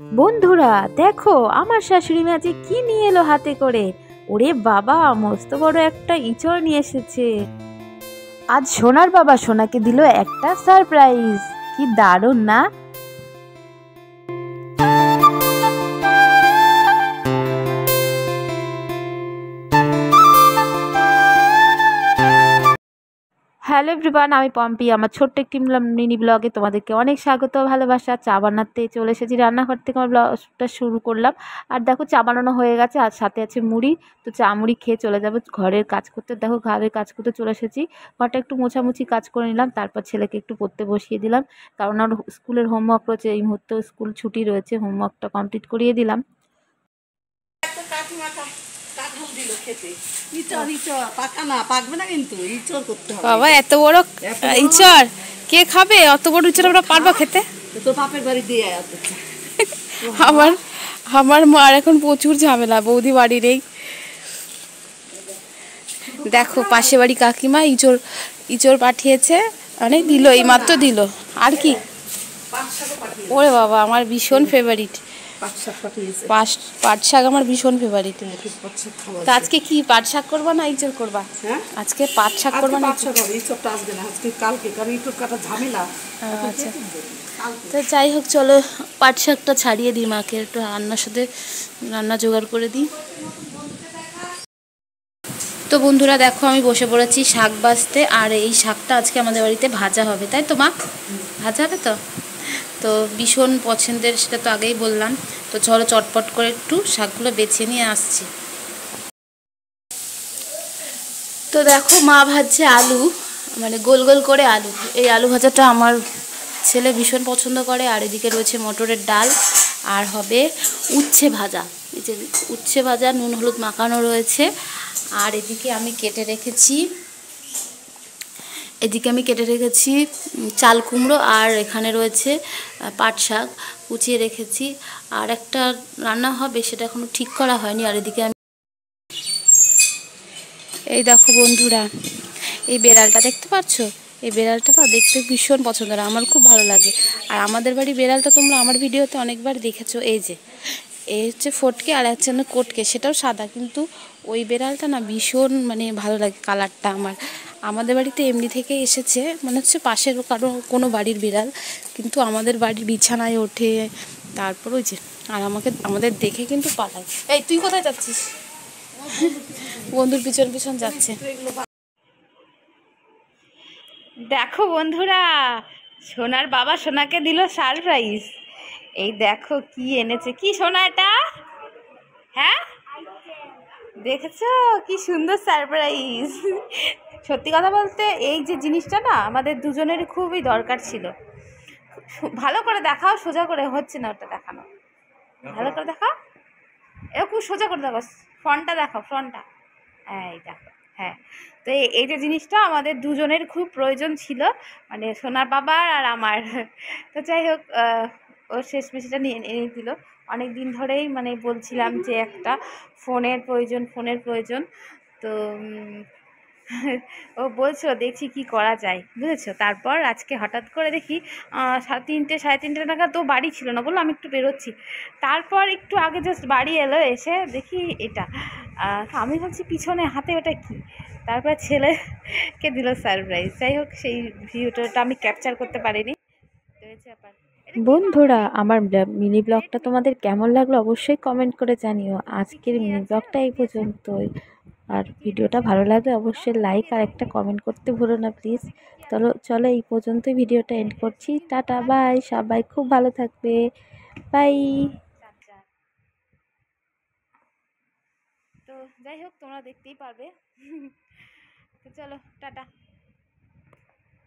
বন্ধুরা দেখো আমার শাশুড়ি মা যে কি নিয়ে এলো হাতে করে। ওরে বাবা, মস্ত বড় একটা ইঁচড় নিয়ে এসেছে। আজ সোনার বাবা সোনাকে দিল একটা সারপ্রাইজ। কি দারুণ না? হ্যালো এভরিওয়ান, আমি পম্পি। আমার ছোট্ট একটি মিনি ব্লগে তোমাদেরকে অনেক স্বাগত, ভালোবাসা। চা বানাতে চলে এসেছি, রান্নাঘর থেকে আমার ব্লগটা শুরু করলাম। আর দেখো চা বানানো হয়ে গেছে, আর সাথে আছে মুড়ি। তো চা মুড়ি খেয়ে চলে যাবো ঘরের কাজ করতে। দেখো ঘরের কাজ করতে চলে এসেছি, ঘরটা একটু মোছামুছি কাজ করে নিলাম। তারপর ছেলেকে একটু পড়তে বসিয়ে দিলাম, কারণ ওর স্কুলের হোমওয়ার্ক রয়েছে। এই মুহূর্তে স্কুল ছুটি রয়েছে, হোমওয়ার্কটা কমপ্লিট করিয়ে দিলাম। বাবা এত বড় ইঁচড় কে খাবে? অত বড় ইঁচড় আমরা পারবো খেতে? আমার আমার মার এখন প্রচুর ঝামেলা, বৌদি বাড়ি নেই। দেখো পাশে বাড়ি কাকিমা ইঁচড় পাঠিয়েছে, অনেক দিল, এই মাত্র দিল। আর কি, ওরে বাবা আমার ভীষণ ফেভারিট পাট শাক, আমার ভীষণ ফেভারিট। তা আজকে কি পাট শাক করবা না ইঁচড় করবা? আজকে পাট শাক করবা না আচ্ছা, তো যাই হোক চলো পাট শাকটা ছাড়িয়ে দিই, মাকে একটু রান্নার সাথে রান্না জোগাড় করে দিই। তো বন্ধুরা দেখো আমি বসে পড়েছি শাক বাছতে, আর এই শাকটা আজকে আমাদের বাড়িতে ভাজা হবে, তাই তো মা? ভাজা হবে তো? তো ভীষণ পছন্দের, সেটা তো আগেই বললাম। তো চলো চটপট করে একটু শাকগুলো বেছে নিয়ে আসছি। তো দেখো মা ভাজছে আলু, মানে গোল গোল করে আলু। এই আলু ভাজাটা আমার ছেলে ভীষণ পছন্দ করে। আর এদিকে রয়েছে মটরের ডাল, আর হবে উচ্ছে ভাজা। এই যে উচ্ছে ভাজা, নুন হলুদ মাখানো রয়েছে। আর এদিকে আমি কেটে রেখেছি চাল কুমড়ো, আর এখানে রয়েছে পাট শাক কুচিয়ে রেখেছি। আর একটা রান্না হবে, সেটা এখনো ঠিক করা হয়নি। আর এদিকে আমি এই দেখো বন্ধুরা, এই বেড়ালটা দেখতে পাচ্ছ? এই বেড়ালটা না দেখতে ভীষণ পছন্দের, আমার খুব ভালো লাগে। আর আমাদের বাড়ি বেড়ালটা তোমরা আমার ভিডিওতে অনেকবার দেখেছো। এই হচ্ছে ফটকে, আর হচ্ছে না কোটকে, সেটাও সাদা, কিন্তু ওই বেড়ালটা না ভীষণ মানে ভালো লাগে কালারটা আমার। আমাদের বাড়িতে এমনি থেকে এসেছে, মনে হচ্ছে পাশের কোনো বাড়ির বিড়াল, কিন্তু আমাদের বাড়ির বিছানায় ওঠে। তারপর ওই যে, আর আমাদের দেখে কিন্তু পালায়। এই তুই কোথায় যাচ্ছিস? বন্ধুর পিছন পিছন যাচ্ছে। দেখো বন্ধুরা, সোনার বাবা সোনাকে দিল সারপ্রাইজ। এই দেখো কি এনেছে। কি সোনা এটা? হ্যাঁ দেখেছো কি সুন্দর সারপ্রাইজ। সত্যি কথা বলতে এই যে জিনিসটা না আমাদের দুজনেরই খুবই দরকার ছিল। ভালো করে দেখাও, সোজা করে হচ্ছে না ওটা দেখানো। ভালো করে দেখাও, এরকম সোজা করে দেখো, ফ্রন্টটা দেখাও, ফ্রন্টটা। এই দেখো, হ্যাঁ। তো এই যে জিনিসটা আমাদের দুজনের খুব প্রয়োজন ছিল, মানে সোনার বাবার আর আমার। তো যাই হোক, ও শেষমেশ এটা এনে দিল। অনেক দিন ধরেই মানে বলছিলাম যে একটা ফোনের প্রয়োজন। তো ও বলছো দেখছি কি করা যায়, বুঝেছো। তারপর আজকে হঠাৎ করে দেখি 3টে সাড়ে 3টে নাগাদ তো বাড়ি ছিল না, বললো আমি একটু বেরোচ্ছি। তারপর একটু আগে জাস্ট বাড়ি এলো, এসে দেখি এটা। আমি ভাবছি পিছনে হাতে ওটা কি। তারপর ছেলেকে দিল সারপ্রাইজ। যাই হোক, সেই ভিডিওটা আমি ক্যাপচার করতে পারিনি। বন্ধুরা, আমার মিনি ব্লগটা তোমাদের কেমন লাগলো অবশ্যই কমেন্ট করে জানিও। আজকের মিনি ব্লগটা এই পর্যন্তই। আর ভিডিওটা ভালো লাগলে অবশ্যই লাইক আর একটা কমেন্ট করতে ভুলো না প্লিজ। চলো এই পর্যন্তই ভিডিওটা এন্ড করছি। Tata, bye. সবাই খুব ভালো থাকবে। বাই। তো যাই হোক, তোমরা দেখতেই পারবে। তো চলো টাটা।